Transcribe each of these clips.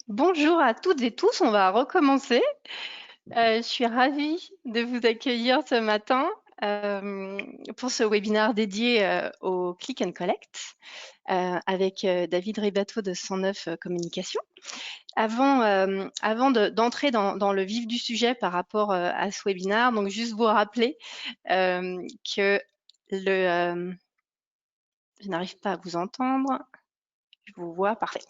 Bonjour à toutes et tous, on va recommencer. Je suis ravie de vous accueillir ce matin pour ce webinaire dédié au Click and Collect avec David Ribateau de 109 Communication. Avant d'entrer dans le vif du sujet par rapport à ce webinaire, donc juste vous rappeler que je n'arrive pas à vous entendre. Je vous vois, parfait.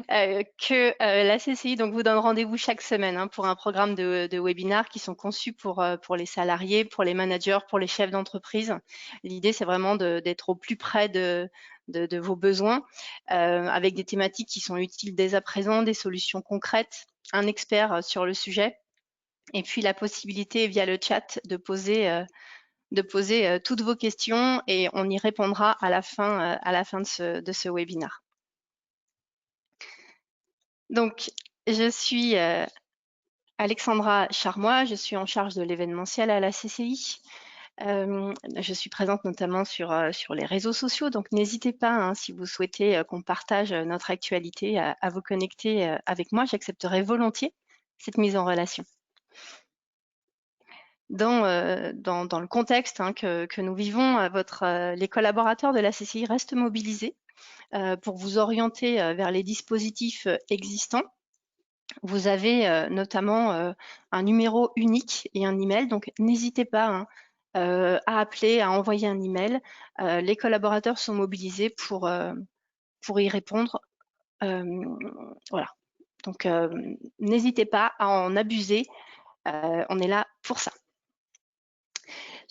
La CCI donc, vous donne rendez-vous chaque semaine pour un programme de webinaires qui sont conçus pour les salariés, pour les managers, pour les chefs d'entreprise. L'idée, c'est vraiment d'être au plus près de vos besoins avec des thématiques qui sont utiles dès à présent, des solutions concrètes, un expert sur le sujet et puis la possibilité via le chat de poser toutes vos questions et on y répondra à la fin de ce webinaire. Donc, je suis Alexandra Charmois, je suis en charge de l'événementiel à la CCI. Je suis présente notamment sur les réseaux sociaux, donc n'hésitez pas, si vous souhaitez qu'on partage notre actualité, à vous connecter avec moi. J'accepterai volontiers cette mise en relation. Dans le contexte que nous vivons, les collaborateurs de la CCI restent mobilisés pour vous orienter vers les dispositifs existants. Vous avez notamment un numéro unique et un email, donc n'hésitez pas à appeler, à envoyer un email. Les collaborateurs sont mobilisés pour y répondre. Voilà. Donc n'hésitez pas à en abuser. On est là pour ça.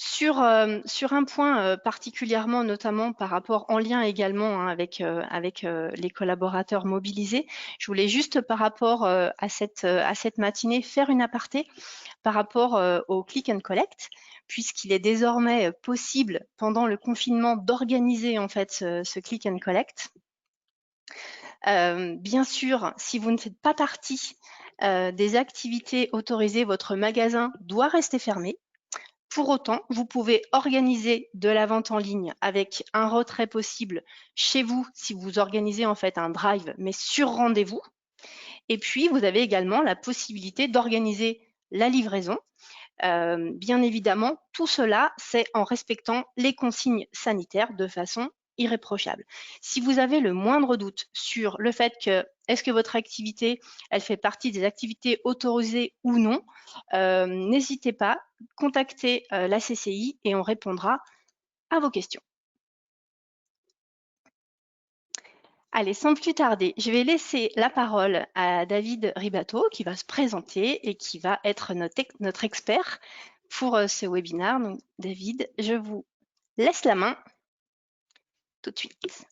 Sur un point particulièrement, notamment par rapport en lien également avec les collaborateurs mobilisés, je voulais juste par rapport à cette matinée faire une aparté par rapport au Click and Collect, puisqu'il est désormais possible pendant le confinement d'organiser en fait ce Click and Collect. Bien sûr, si vous ne faites pas partie des activités autorisées, votre magasin doit rester fermé. Pour autant, vous pouvez organiser de la vente en ligne avec un retrait possible chez vous si vous organisez en fait un drive, mais sur rendez-vous. Et puis, vous avez également la possibilité d'organiser la livraison. Bien évidemment, tout cela, c'est en respectant les consignes sanitaires de façon irréprochable. Si vous avez le moindre doute sur le fait que est-ce que votre activité, elle fait partie des activités autorisées ou non, n'hésitez pas, contactez la CCI et on répondra à vos questions. Allez, sans plus tarder, je vais laisser la parole à David Ribateau qui va se présenter et qui va être notre expert pour ce webinaire. Donc, David, je vous laisse la main tout de suite.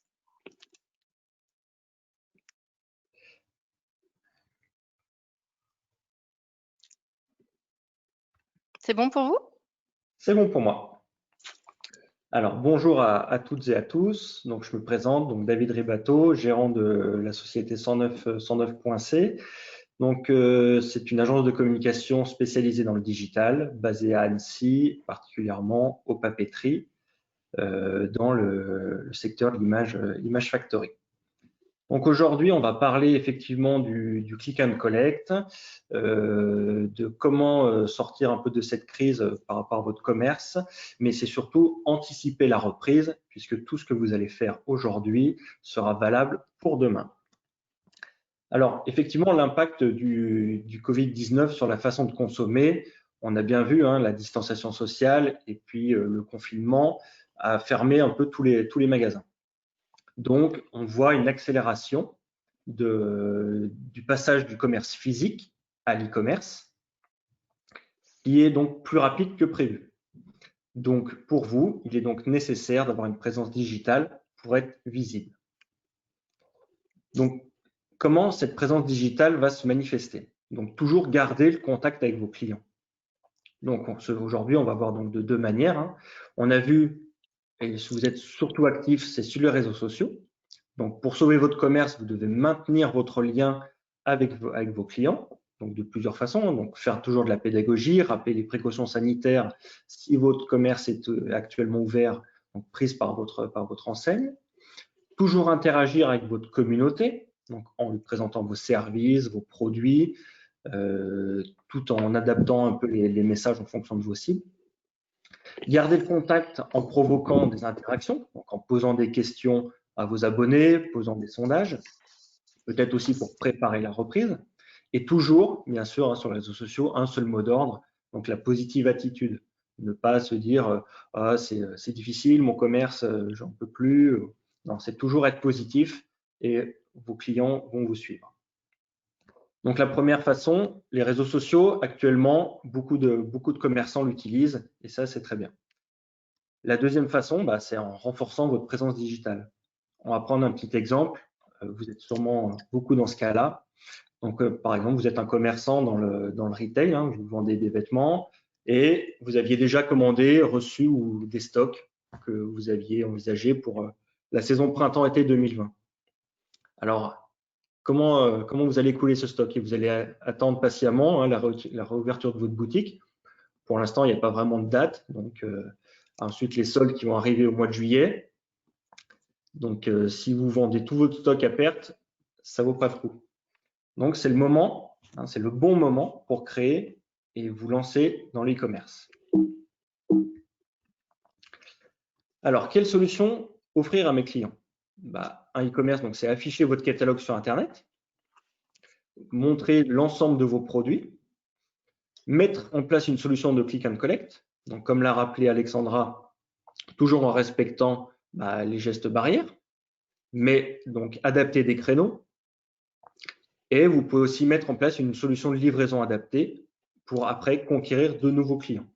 C'est bon pour vous? C'est bon pour moi. Alors, bonjour à toutes et à tous. Donc, je me présente, donc David Ribateau, gérant de la société 109.c. Donc, c'est une agence de communication spécialisée dans le digital, basée à Annecy, particulièrement aux papeteries, dans le secteur de l'image factory. Donc aujourd'hui, on va parler effectivement du click and collect, de comment sortir un peu de cette crise par rapport à votre commerce, mais c'est surtout anticiper la reprise, puisque tout ce que vous allez faire aujourd'hui sera valable pour demain. Alors effectivement, l'impact du Covid-19 sur la façon de consommer, on a bien vu la distanciation sociale et puis le confinement a fermé un peu tous les magasins. Donc, on voit une accélération du passage du commerce physique à l'e-commerce, qui est donc plus rapide que prévu. Donc, pour vous, il est donc nécessaire d'avoir une présence digitale pour être visible. Donc, comment cette présence digitale va se manifester? Donc, toujours garder le contact avec vos clients. Donc, aujourd'hui, on va voir donc de deux manières. On a vu, et si vous êtes surtout actif, c'est sur les réseaux sociaux. Donc, pour sauver votre commerce, vous devez maintenir votre lien avec vos clients, donc de plusieurs façons. Donc, faire toujours de la pédagogie, rappeler les précautions sanitaires si votre commerce est actuellement ouvert, donc prise par votre enseigne. Toujours interagir avec votre communauté, donc en lui présentant vos services, vos produits, tout en adaptant un peu les messages en fonction de vos cibles. Gardez le contact en provoquant des interactions, donc en posant des questions à vos abonnés, posant des sondages, peut-être aussi pour préparer la reprise. Et toujours, bien sûr, sur les réseaux sociaux, un seul mot d'ordre, donc la positive attitude. Ne pas se dire ah, c'est difficile, mon commerce, j'en peux plus. Non, c'est toujours être positif et vos clients vont vous suivre. Donc la première façon, les réseaux sociaux, actuellement, beaucoup de commerçants l'utilisent et ça, c'est très bien. La deuxième façon, c'est en renforçant votre présence digitale. On va prendre un petit exemple. Vous êtes sûrement beaucoup dans ce cas-là. Donc, par exemple, vous êtes un commerçant dans le retail, hein, vous vendez des vêtements et vous aviez déjà commandé, reçu ou des stocks que vous aviez envisagé pour la saison printemps-été 2020. Alors, comment vous allez couler ce stock? Et vous allez attendre patiemment la réouverture de votre boutique. Pour l'instant, il n'y a pas vraiment de date. Donc, ensuite, les soldes qui vont arriver au mois de juillet. Donc, si vous vendez tout votre stock à perte, ça ne vaut pas le coup. Donc, c'est le moment, hein, c'est le bon moment pour créer et vous lancer dans l'e-commerce. Alors, quelle solution offrir à mes clients? Un e-commerce, donc c'est afficher votre catalogue sur Internet, montrer l'ensemble de vos produits, mettre en place une solution de click and collect. Donc, comme l'a rappelé Alexandra, toujours en respectant les gestes barrières, mais donc adapter des créneaux. Et vous pouvez aussi mettre en place une solution de livraison adaptée pour après conquérir de nouveaux clients.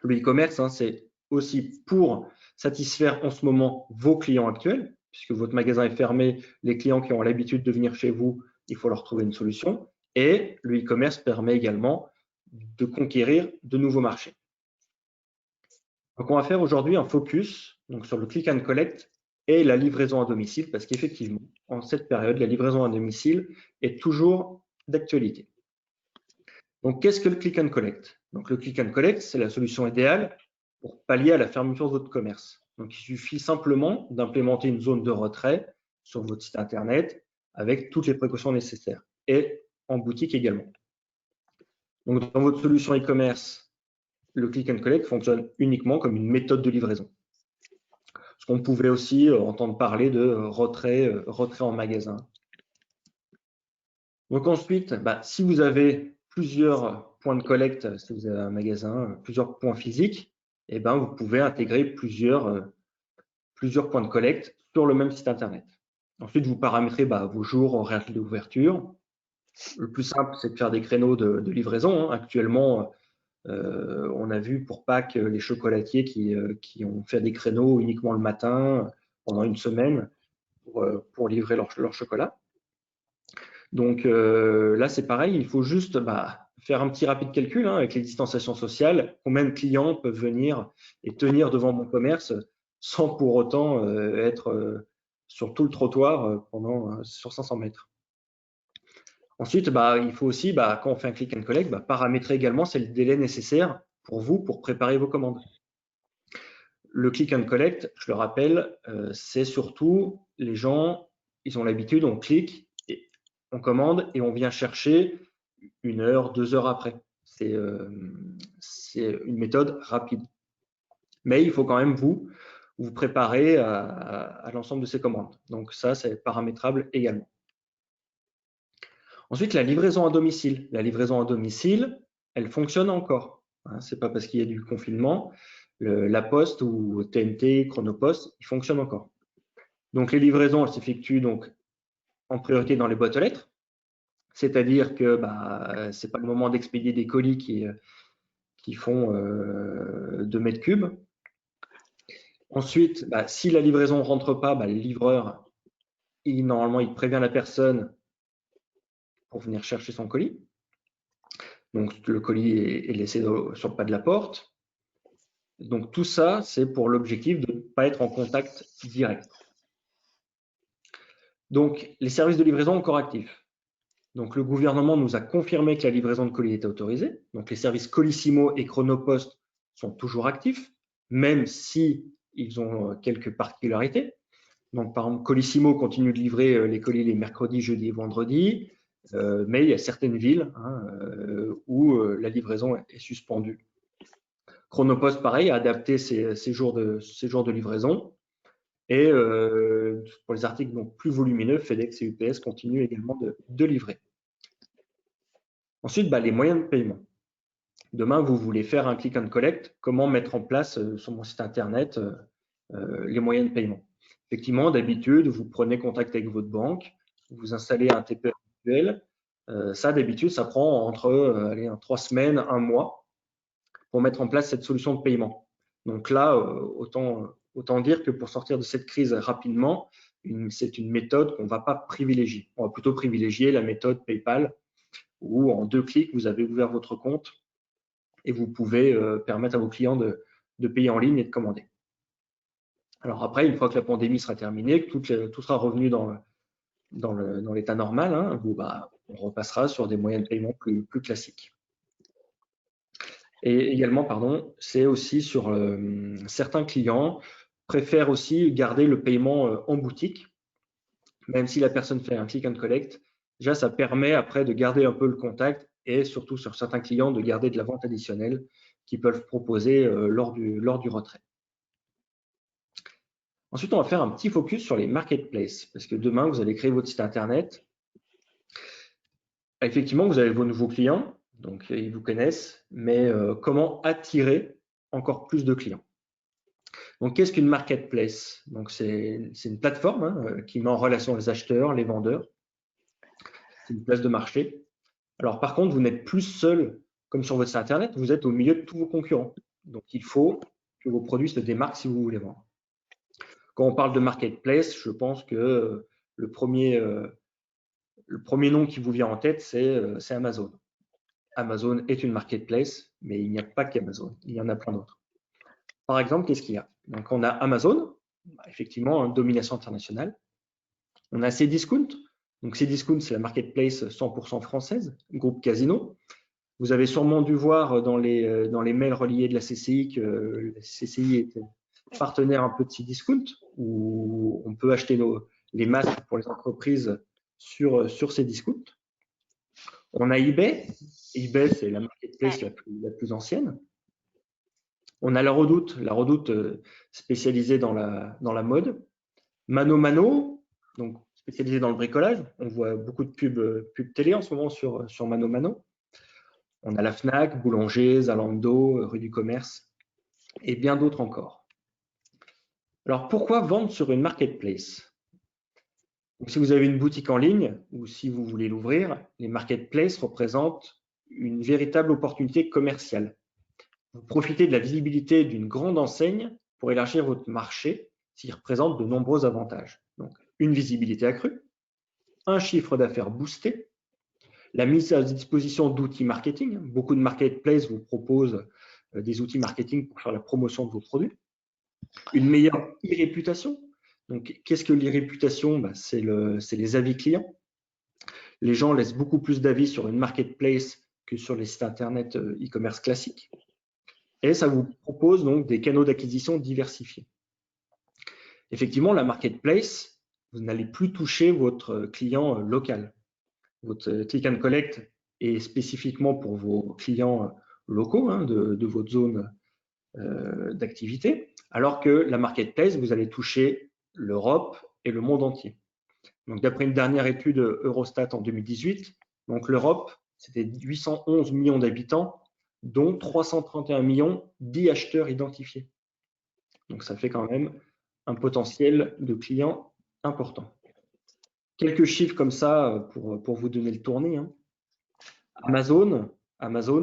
Le e-commerce, c'est aussi pour satisfaire en ce moment vos clients actuels, puisque votre magasin est fermé, les clients qui ont l'habitude de venir chez vous, il faut leur trouver une solution. Et le e-commerce permet également de conquérir de nouveaux marchés. Donc, on va faire aujourd'hui un focus sur le click and collect et la livraison à domicile, parce qu'effectivement, en cette période, la livraison à domicile est toujours d'actualité. Donc, qu'est-ce que le click and collect? Donc, le click and collect, c'est la solution idéale pour pallier à la fermeture de votre commerce. Donc, il suffit simplement d'implémenter une zone de retrait sur votre site Internet avec toutes les précautions nécessaires et en boutique également. Donc, dans votre solution e-commerce, le click and collect fonctionne uniquement comme une méthode de livraison. Parce qu'on pouvait aussi entendre parler de retrait en magasin. Donc ensuite, si vous avez plusieurs points de collecte, si vous avez un magasin, plusieurs points physiques, vous pouvez intégrer plusieurs points de collecte sur le même site Internet. Ensuite, vous paramétrez vos jours, horaires d'ouverture. Le plus simple, c'est de faire des créneaux de livraison. Actuellement, on a vu pour Pâques les chocolatiers qui ont fait des créneaux uniquement le matin pendant une semaine pour livrer leur chocolat. Donc là, c'est pareil, il faut juste faire un petit rapide calcul avec les distanciations sociales. Combien de clients peuvent venir et tenir devant mon commerce sans pour autant être sur tout le trottoir sur 500 mètres. Ensuite, il faut aussi, quand on fait un click and collect, paramétrer également c'est le délai nécessaire pour vous pour préparer vos commandes. Le click and collect, je le rappelle, c'est surtout les gens, ils ont l'habitude, on clique, on commande et on vient chercher 1 heure, 2 heures après. C'est une méthode rapide. Mais il faut quand même vous préparer à l'ensemble de ces commandes. Donc ça, c'est paramétrable également. Ensuite, la livraison à domicile. La livraison à domicile, elle fonctionne encore. Ce n'est pas parce qu'il y a du confinement. La Poste ou TNT, Chronopost, ils fonctionnent encore. Donc les livraisons, elles s'effectuent donc en priorité dans les boîtes aux lettres. C'est-à-dire que ce n'est pas le moment d'expédier des colis qui font 2 mètres cubes. Ensuite, si la livraison ne rentre pas, le livreur, normalement, il prévient la personne pour venir chercher son colis. Donc, le colis est laissé sur le pas de la porte. Donc, tout ça, c'est pour l'objectif de ne pas être en contact direct. Donc, les services de livraison encore actifs. Donc, le gouvernement nous a confirmé que la livraison de colis était autorisée. Donc, les services Colissimo et Chronopost sont toujours actifs, même si ils ont quelques particularités. Donc, par exemple, Colissimo continue de livrer les colis les mercredis, jeudis et vendredis, mais il y a certaines villes où la livraison est suspendue. Chronopost, pareil, a adapté ses jours de livraison. Et pour les articles donc plus volumineux, FedEx et UPS continuent également de livrer. Ensuite, les moyens de paiement. Demain, vous voulez faire un click and collect, comment mettre en place sur mon site internet les moyens de paiement. Effectivement, d'habitude, vous prenez contact avec votre banque, vous installez un TPE virtuel. Ça, d'habitude, ça prend entre 3 semaines, 1 mois pour mettre en place cette solution de paiement. Donc là, autant dire que pour sortir de cette crise rapidement, c'est une méthode qu'on ne va pas privilégier. On va plutôt privilégier la méthode PayPal, où en 2 clics, vous avez ouvert votre compte et vous pouvez permettre à vos clients de payer en ligne et de commander. Alors après, une fois que la pandémie sera terminée, que tout sera revenu dans l'état normal, on repassera sur des moyens de paiement plus classiques. Et également, c'est aussi sur certains clients préfèrent aussi garder le paiement en boutique, même si la personne fait un click and collect. Déjà, ça permet après de garder un peu le contact et surtout sur certains clients de garder de la vente additionnelle qu'ils peuvent proposer lors du retrait. Ensuite, on va faire un petit focus sur les marketplaces parce que demain, vous allez créer votre site internet. Effectivement, vous avez vos nouveaux clients, donc ils vous connaissent, mais comment attirer encore plus de clients? Donc, qu'est-ce qu'une marketplace? Donc, c'est une plateforme qui met en relation les acheteurs, les vendeurs. C'est une place de marché. Alors, par contre, vous n'êtes plus seul comme sur votre site internet, vous êtes au milieu de tous vos concurrents. Donc, il faut que vos produits se démarquent si vous voulez vendre. Quand on parle de marketplace, je pense que le premier nom qui vous vient en tête, c'est Amazon. Amazon est une marketplace, mais il n'y a pas qu'Amazon, il y en a plein d'autres. Par exemple, qu'est-ce qu'il y a? Donc, on a Amazon, effectivement, une domination internationale. On a Cdiscount. Donc, Cdiscount, c'est la marketplace 100% française, groupe Casino. Vous avez sûrement dû voir dans les mails reliés de la CCI que la CCI était partenaire un peu de Cdiscount, où on peut acheter les masques pour les entreprises sur Cdiscount. On a eBay. eBay, c'est la marketplace la plus ancienne. On a la Redoute spécialisée dans la mode. Mano, donc spécialisée dans le bricolage. On voit beaucoup de pubs télé en ce moment sur Mano. On a la Fnac, Boulanger, Zalando, Rue du Commerce et bien d'autres encore. Alors, pourquoi vendre sur une marketplace? Donc, si vous avez une boutique en ligne ou si vous voulez l'ouvrir, les marketplaces représentent une véritable opportunité commerciale. Vous profitez de la visibilité d'une grande enseigne pour élargir votre marché, ce qui représente de nombreux avantages. Donc, une visibilité accrue, un chiffre d'affaires boosté, la mise à disposition d'outils marketing. Beaucoup de marketplaces vous proposent des outils marketing pour faire la promotion de vos produits. Une meilleure e-réputation. Donc, qu'est-ce que l'e-réputation? C'est les avis clients. Les gens laissent beaucoup plus d'avis sur une marketplace que sur les sites internet e-commerce classiques. Et ça vous propose donc des canaux d'acquisition diversifiés. Effectivement, la marketplace, vous n'allez plus toucher votre client local. Votre click and collect est spécifiquement pour vos clients locaux de votre zone d'activité, alors que la marketplace, vous allez toucher l'Europe et le monde entier. Donc, d'après une dernière étude Eurostat en 2018, donc l'Europe, c'était 811 millions d'habitants, dont 331 millions d'e-acheteurs identifiés. Donc, ça fait quand même un potentiel de clients important. Quelques chiffres comme ça pour vous donner le tournis. Amazon,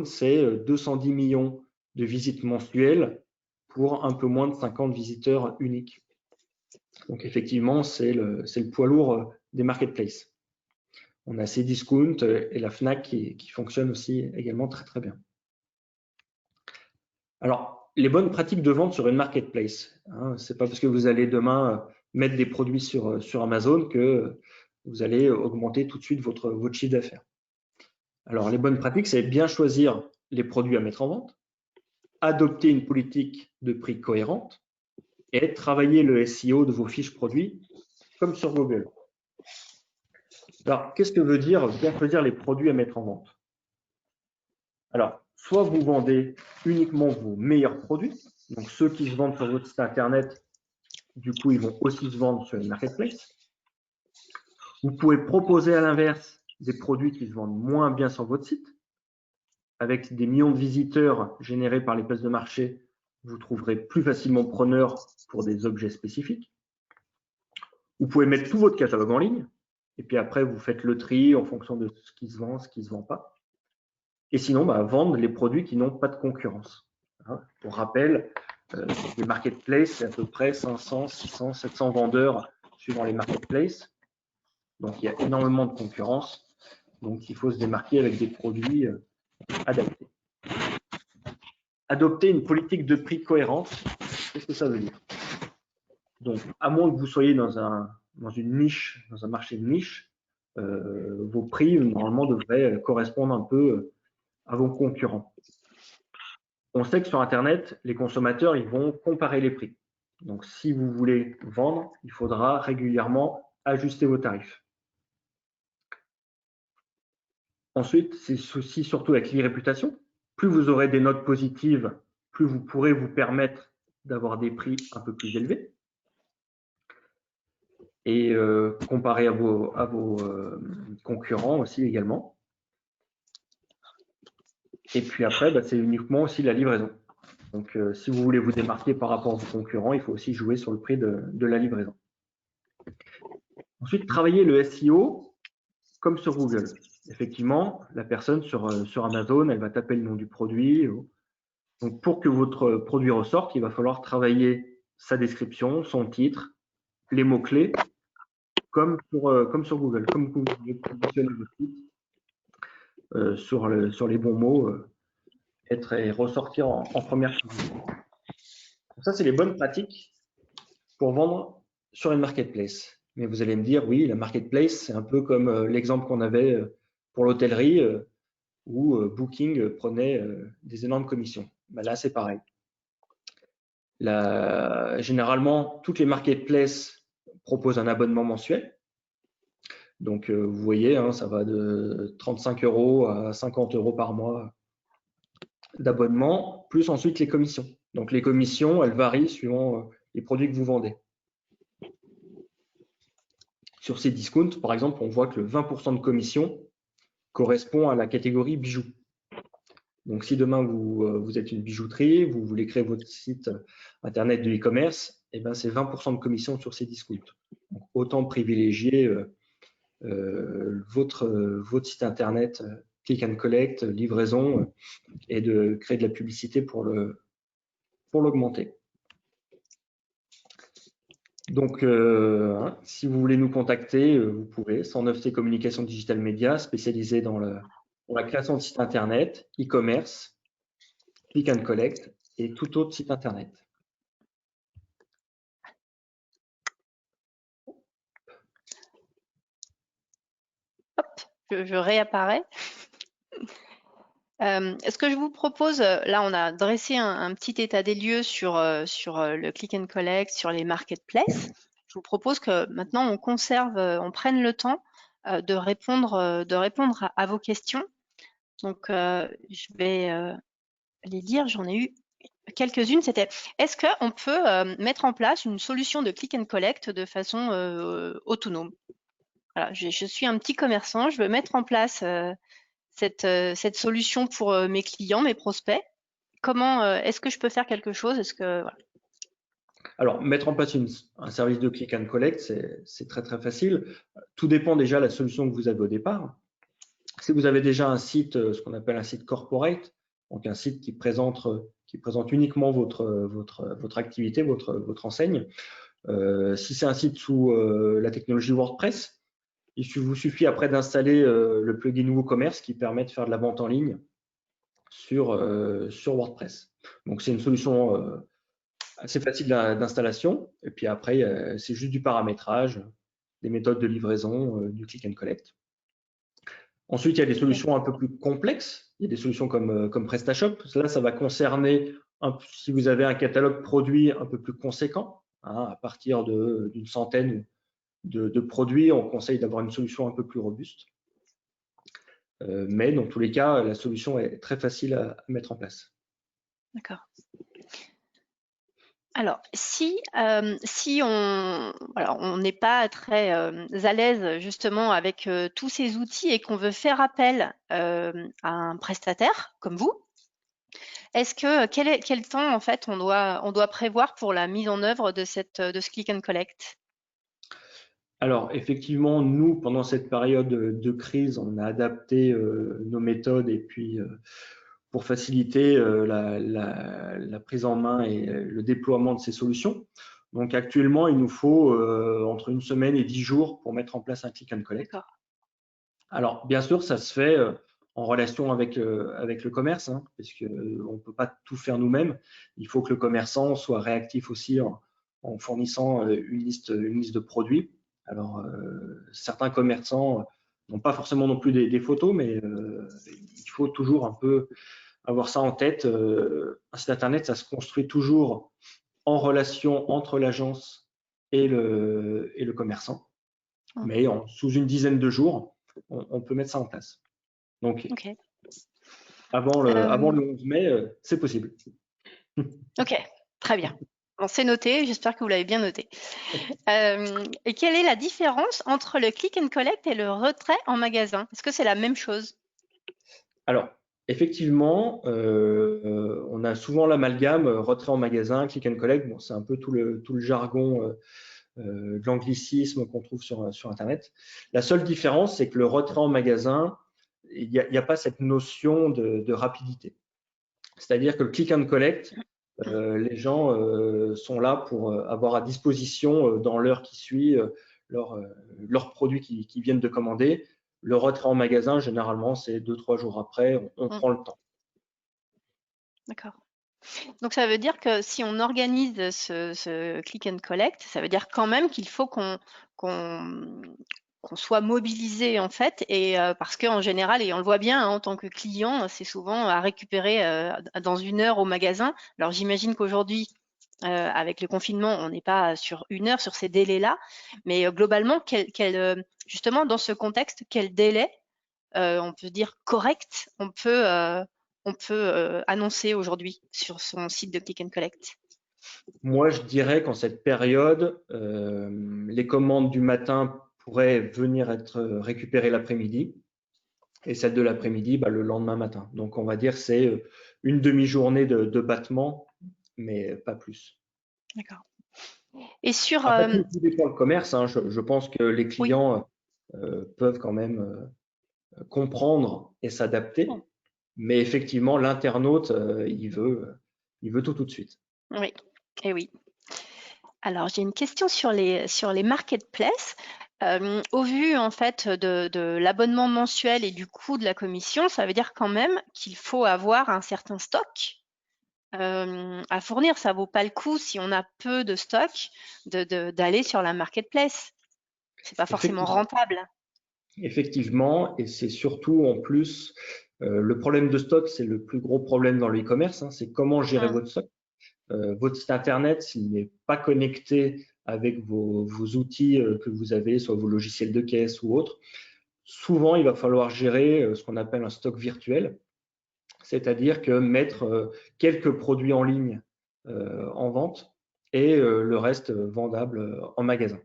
c'est 210 millions de visites mensuelles pour un peu moins de 50 visiteurs uniques. Donc, effectivement, c'est le poids lourd des marketplaces. On a Cdiscount et la Fnac qui fonctionnent aussi également très, très bien. Alors, les bonnes pratiques de vente sur une marketplace. Ce n'est pas parce que vous allez demain mettre des produits sur Amazon que vous allez augmenter tout de suite votre chiffre d'affaires. Alors, les bonnes pratiques, c'est bien choisir les produits à mettre en vente, adopter une politique de prix cohérente et travailler le SEO de vos fiches produits comme sur Google. Alors, qu'est-ce que veut dire bien choisir les produits à mettre en vente? Alors, soit vous vendez uniquement vos meilleurs produits, donc ceux qui se vendent sur votre site internet, du coup, ils vont aussi se vendre sur les marketplaces. Vous pouvez proposer à l'inverse des produits qui se vendent moins bien sur votre site. Avec des millions de visiteurs générés par les places de marché, vous trouverez plus facilement preneurs pour des objets spécifiques. Vous pouvez mettre tout votre catalogue en ligne, et puis après, vous faites le tri en fonction de ce qui se vend, ce qui ne se vend pas. Et sinon, vendre les produits qui n'ont pas de concurrence. Pour rappel, les marketplaces, c'est à peu près 500, 600, 700 vendeurs suivant les marketplaces. Donc, il y a énormément de concurrence. Donc, il faut se démarquer avec des produits adaptés. Adopter une politique de prix cohérente, qu'est-ce que ça veut dire? Donc, à moins que vous soyez dans une niche, dans un marché de niche, vos prix, normalement, devraient correspondre un peu à vos concurrents. On sait que sur Internet, les consommateurs, ils vont comparer les prix. Donc, si vous voulez vendre, il faudra régulièrement ajuster vos tarifs. Ensuite, c'est aussi surtout avec l'e-réputation. Plus vous aurez des notes positives, plus vous pourrez vous permettre d'avoir des prix un peu plus élevés. Et comparé à vos concurrents aussi également. Et puis après, c'est uniquement aussi la livraison. Donc, si vous voulez vous démarquer par rapport à vos concurrents, il faut aussi jouer sur le prix de la livraison. Ensuite, travailler le SEO comme sur Google. Effectivement, la personne sur Amazon, elle va taper le nom du produit. Donc, pour que votre produit ressorte, il va falloir travailler sa description, son titre, les mots-clés, comme sur Google, comme vous positionnez votre site sur les bons mots, et ressortir en première position. Ça, c'est les bonnes pratiques pour vendre sur une marketplace. Mais vous allez me dire, oui, la marketplace, c'est un peu comme l'exemple qu'on avait pour l'hôtellerie où Booking prenait des énormes commissions. Là, c'est pareil. Généralement, toutes les marketplaces proposent un abonnement mensuel. Donc, vous voyez, ça va de 35 € à 50 € par mois d'abonnement, plus ensuite les commissions. Donc, les commissions, elles varient suivant les produits que vous vendez. Sur ces discounts, par exemple, on voit que le 20% de commission correspond à la catégorie bijoux. Donc, si demain vous êtes une bijouterie, vous voulez créer votre site internet de e-commerce, c'est 20% de commission sur ces discounts. Donc, autant privilégier votre site internet click and collect, livraison, et de créer de la publicité pour l'augmenter. Donc, si vous voulez nous contacter, vous pouvez. 109C Communication Digital Média, spécialisé dans la création de sites internet, e-commerce, click and collect et tout autre site internet. Hop, je réapparais. Ce que je vous propose, là, on a dressé un petit état des lieux sur le click and collect, sur les marketplaces. Je vous propose que maintenant on conserve, on prenne le temps de répondre à vos questions. Donc, je vais les lire. J'en ai eu quelques-unes. C'était, est-ce qu'on peut mettre en place une solution de click and collect de façon autonome? Voilà, je suis un petit commerçant, je veux mettre en place cette solution pour mes clients, mes prospects. Comment est-ce que je peux faire quelque chose? Voilà. Alors, mettre en place un service de click and collect, c'est très très facile. Tout dépend déjà de la solution que vous avez au départ. Si vous avez déjà un site, ce qu'on appelle un site corporate, donc un site qui présente uniquement votre activité, votre enseigne. Si c'est un site sous la technologie WordPress, il vous suffit après d'installer le plugin WooCommerce qui permet de faire de la vente en ligne sur WordPress. Donc, c'est une solution assez facile d'installation. Et puis après, c'est juste du paramétrage, des méthodes de livraison, du click and collect. Ensuite, il y a des solutions un peu plus complexes. Il y a des solutions comme PrestaShop. Là, ça va concerner, si vous avez un catalogue produit un peu plus conséquent, à partir d'une centaine de produits, on conseille d'avoir une solution un peu plus robuste. Mais dans tous les cas, la solution est très facile à mettre en place. D'accord. Alors, si on n'est pas très à l'aise justement avec tous ces outils et qu'on veut faire appel à un prestataire comme vous, quel temps en fait on doit prévoir pour la mise en œuvre de ce click and collect? Alors, effectivement, nous, pendant cette période de crise, on a adapté nos méthodes et puis pour faciliter la prise en main et le déploiement de ces solutions. Donc, actuellement, il nous faut entre 1 semaine et 10 jours pour mettre en place un click and collect. D'accord. Alors, bien sûr, ça se fait en relation avec le commerce, hein, parce qu'on ne peut pas tout faire nous-mêmes. Il faut que le commerçant soit réactif aussi en fournissant une liste de produits. Alors, certains commerçants n'ont pas forcément non plus des photos, mais il faut toujours un peu avoir ça en tête. Un site internet, ça se construit toujours en relation entre l'agence et le commerçant, mais sous une dizaine de jours, on peut mettre ça en place. Donc, Ok. avant le 11 mai, c'est possible. Ok, très bien. Bon, c'est noté, j'espère que vous l'avez bien noté. Et quelle est la différence entre le click and collect et le retrait en magasin? Est-ce que c'est la même chose? Alors, effectivement, on a souvent l'amalgame retrait en magasin, click and collect. Bon, c'est un peu tout le jargon de l'anglicisme qu'on trouve sur Internet. La seule différence, c'est que le retrait en magasin, il n'y a pas cette notion de rapidité. C'est-à-dire que le click and collect, les gens sont là pour avoir à disposition dans l'heure qui suit leurs produits qui viennent de commander. Le retrait en magasin, généralement, c'est 2-3 jours après, on prend le temps. D'accord. Donc ça veut dire que si on organise ce click and collect, ça veut dire quand même qu'il faut qu'on soit mobilisé en fait, et parce qu'en général, et on le voit bien hein, en tant que client, c'est souvent à récupérer dans 1 heure au magasin. Alors j'imagine qu'aujourd'hui, avec le confinement, on n'est pas sur 1 heure, sur ces délais-là, mais globalement, justement dans ce contexte, quel délai on peut dire correct, on peut annoncer aujourd'hui sur son site de click and collect? Moi, je dirais qu'en cette période, les commandes du matin pourraient venir être récupérées l'après-midi et celles de l'après-midi, le lendemain matin. Donc, on va dire c'est une demi-journée de battement, mais pas plus. D'accord. Et sur Après, tout dépend le commerce, hein. Je pense que les oui, clients peuvent quand même comprendre et s'adapter, mais effectivement, l'internaute, il veut tout de suite. oui, et oui. Alors j'ai une question sur les marketplaces. Au vu en fait de l'abonnement mensuel et du coût de la commission, ça veut dire quand même qu'il faut avoir un certain stock à fournir. Ça vaut pas le coup si on a peu de stock d'aller sur la marketplace. C'est pas forcément rentable. Effectivement, et c'est surtout en plus, le problème de stock, c'est le plus gros problème dans le e-commerce, hein, c'est comment gérer votre stock. Votre site internet, s'il n'est pas connecté avec vos outils que vous avez, soit vos logiciels de caisse ou autres, souvent il va falloir gérer ce qu'on appelle un stock virtuel, c'est-à-dire que mettre quelques produits en ligne en vente et le reste vendable en magasin.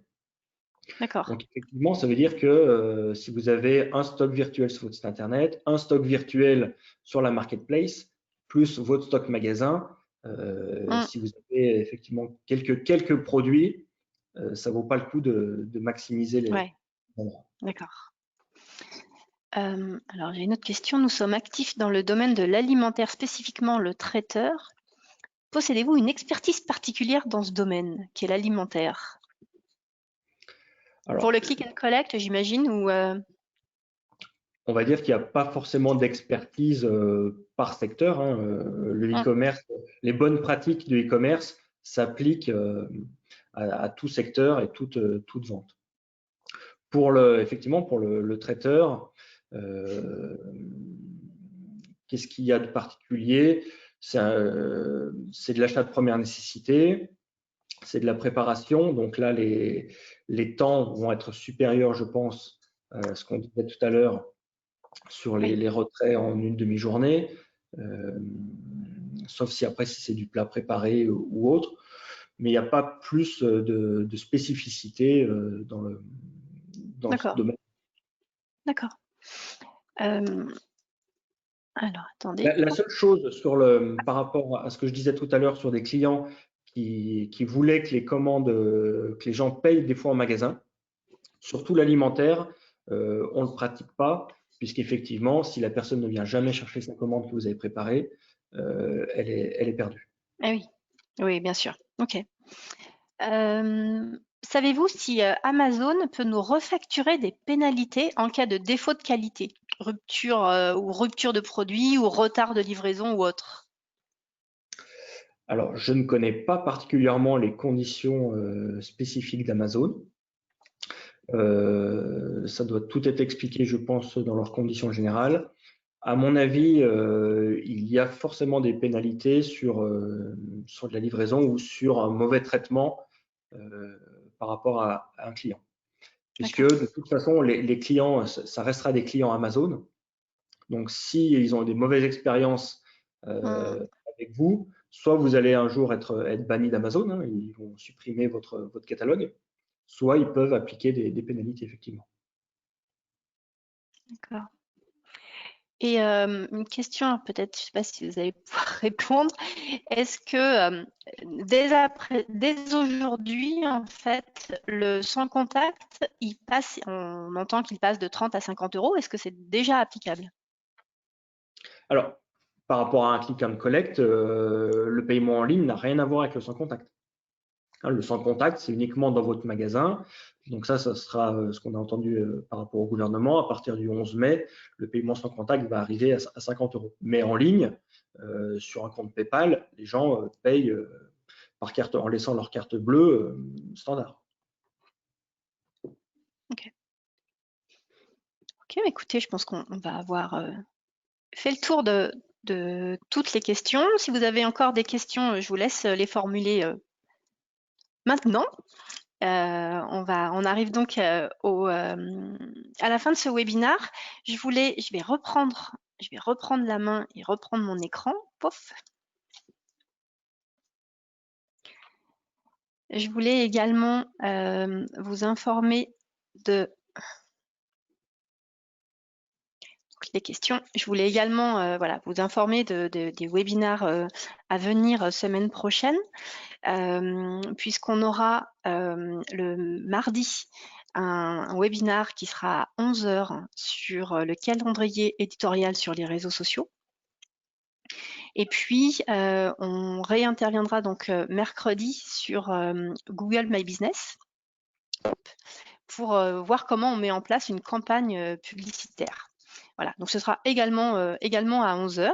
D'accord. Donc effectivement, ça veut dire que si vous avez un stock virtuel sur votre site internet, un stock virtuel sur la marketplace, plus votre stock magasin, si vous avez effectivement quelques produits, ça vaut pas le coup de maximiser les Ouais, endroits. d'accord. Alors j'ai une autre question. Nous sommes actifs dans le domaine de l'alimentaire, spécifiquement le traiteur. Possédez-vous une expertise particulière dans ce domaine, qui est l'alimentaire? Alors, Pour le click and collect, j'imagine, ou on va dire qu'il n'y a pas forcément d'expertise par secteur, hein. Le e-commerce, les bonnes pratiques de e-commerce s'appliquent à tout secteur et toute vente. Effectivement, pour le traiteur, qu'est-ce qu'il y a de particulier? C'est de l'achat de première nécessité. c'est de la préparation. Donc là, les temps vont être supérieurs, je pense, à ce qu'on disait tout à l'heure sur Oui, les retraits en une demi-journée, sauf si après, si c'est du plat préparé ou autre. Mais il n'y a pas plus de spécificité dans ce d'accord, domaine. d'accord. Alors, attendez. La seule chose par rapport à ce que je disais tout à l'heure sur des clients qui voulaient que les commandes, que les gens payent des fois en magasin, surtout l'alimentaire, on ne le pratique pas, puisqu'effectivement, si la personne ne vient jamais chercher sa commande que vous avez préparée, elle est perdue. Ah oui, oui, bien sûr. OK. Savez-vous si, Amazon peut nous refacturer des pénalités en cas de défaut de qualité? Rupture, ou rupture de produit ou retard de livraison ou autre? Alors, je ne connais pas particulièrement les conditions spécifiques d'Amazon. Ça doit tout être expliqué, je pense, dans leurs conditions générales. À mon avis, il y a forcément des pénalités sur de la livraison ou sur un mauvais traitement par rapport à un client. Puisque D'accord. de toute façon, les clients, ça restera des clients Amazon. Donc, s'ils ont des mauvaises expériences Mmh. avec vous, soit vous allez un jour être banni d'Amazon, hein, ils vont supprimer votre catalogue, soit ils peuvent appliquer des pénalités, effectivement. D'accord. Et une question peut-être, je ne sais pas si vous allez pouvoir répondre. Est-ce que, dès aujourd'hui, en fait, le sans contact, on entend qu'il passe de 30 à 50 €. Est-ce que c'est déjà applicable? Alors, par rapport à un click and collect, le paiement en ligne n'a rien à voir avec le sans contact. Hein, le sans contact, c'est uniquement dans votre magasin. Donc ça sera ce qu'on a entendu par rapport au gouvernement. À partir du 11 mai, le paiement sans contact va arriver à 50 €. Mais en ligne, sur un compte PayPal, les gens payent par carte en laissant leur carte bleue standard. OK. OK, bah, écoutez, je pense qu'on va avoir, fait le tour de toutes les questions. Si vous avez encore des questions, je vous laisse, les formuler, maintenant. On arrive donc, à la fin de ce webinaire. Je vais reprendre la main et reprendre mon écran. Pouf! Je voulais également, vous informer de les questions. Je voulais également, voilà, vous informer des webinaires, à venir, semaine prochaine. Puisqu'on aura le mardi un webinaire qui sera à 11 h sur le calendrier éditorial sur les réseaux sociaux. Et puis, on réinterviendra donc mercredi sur Google My Business pour voir comment on met en place une campagne publicitaire. Voilà, donc ce sera également à 11 h.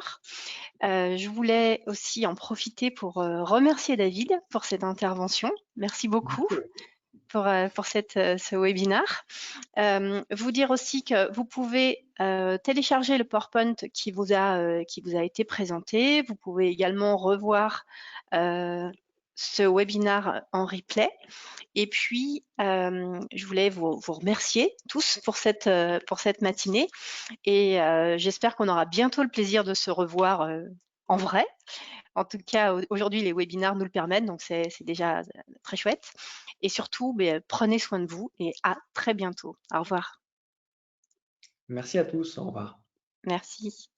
Je voulais aussi en profiter pour remercier David pour cette intervention. Merci beaucoup pour ce webinaire. Vous dire aussi que vous pouvez télécharger le PowerPoint qui vous a été présenté. Vous pouvez également revoir ce webinaire en replay. Et puis, je voulais vous remercier tous pour cette matinée. Et j'espère qu'on aura bientôt le plaisir de se revoir en vrai. En tout cas, aujourd'hui, les webinaires nous le permettent, donc c'est déjà très chouette. Et surtout, prenez soin de vous et à très bientôt. Au revoir. Merci à tous. Au revoir. Merci.